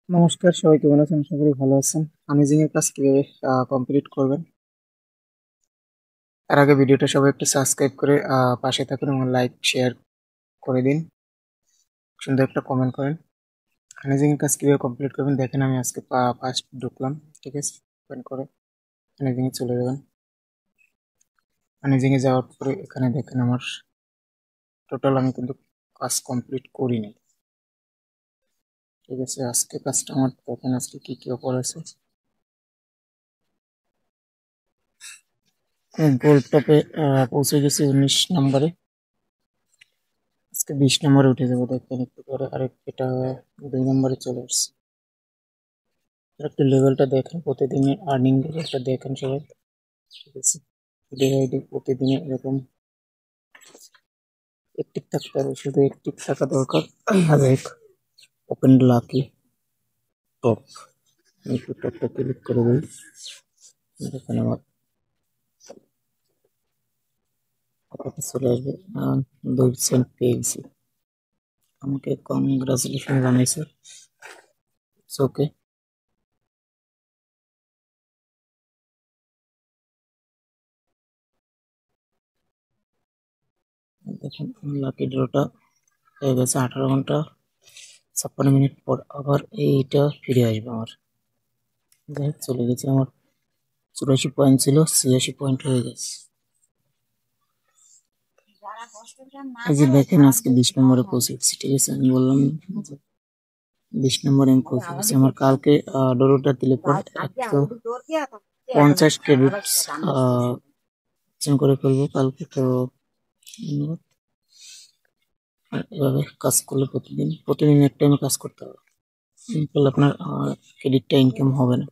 নমস্কার, সবাই কেমন আছেন? আশা করি ভালো আছেন। আমেজিং এর কাজ কিভাবে কমপ্লিট করবেন, তার আগে ভিডিওটা সবাই একটু সাবস্ক্রাইব করে পাশে থাকুন এবং লাইক শেয়ার করে দিন, সুন্দর একটা কমেন্ট করেন। আমেজিং এর কাজ কিভাবে কমপ্লিট করবেন দেখেন, আমি আজকে ফার্স্ট ঢুকলাম, ঠিক আছে? ওপেন করে আমেজিং এ চলে যাবেন। আমেজিং এ যাওয়ার পরে এখানে দেখেন আমার টোটাল আমি কিন্তু কাজ কমপ্লিট করিনি, ঠিক আছে? আজকে কাজটা আমার দেখেন আজকে কি কি অফার আছে। গোল্ড টপে পৌঁছে গেছি 19 নম্বরে, আজকে 20 নম্বরে উঠে যাবো দেখবেন একটু পরে। আর এটা 2 নম্বরে চলে আসছে। একটু লেভেলটা দেখেন, প্রতিদিনের আর্নিং লেভেলটা দেখেন সবাই, ঠিক আছে? ডে প্রতিদিনে এরকম একটিভ থাকতে হবে, শুধু একটিভ থাকা দরকার। এক ওপেন লাকি টপ, একটু টপটা ক্লিক করে দিই, দেখেন আমার কতটা চলে আসবে। 2 সেন্ট পেয়ে গেছি, আমাকে কংগ্রাচুলেশন জানাইছে। ওকে, দেখেন লাকি ড্রটা হয়ে গেছে। 18 ঘন্টা 56 মিনিট পর আবার এইটা ফিরে আসবে আমার। যাই হোক, চলে গেছে আমার। 84 পয়েন্ট ছিল, 86 পয়েন্ট হয়ে গেছে। এই যে দেখেন আজকে 20 নম্বরে পৌঁছে গেছি, ঠিক আছে? আমি বললাম 20 নম্বরে আমি পৌঁছে গেছি। আমার কালকে ডোরোটা দিলে পরে 150 ক্রেডিট করে ফেলবো কালকে। তো ধন্যবাদ। আর এভাবে কাজ করলে প্রতিদিন প্রতিদিন এক টাইমে কাজ করতে হবে, আপনার ক্রেডিটটা ইনকাম হবে না।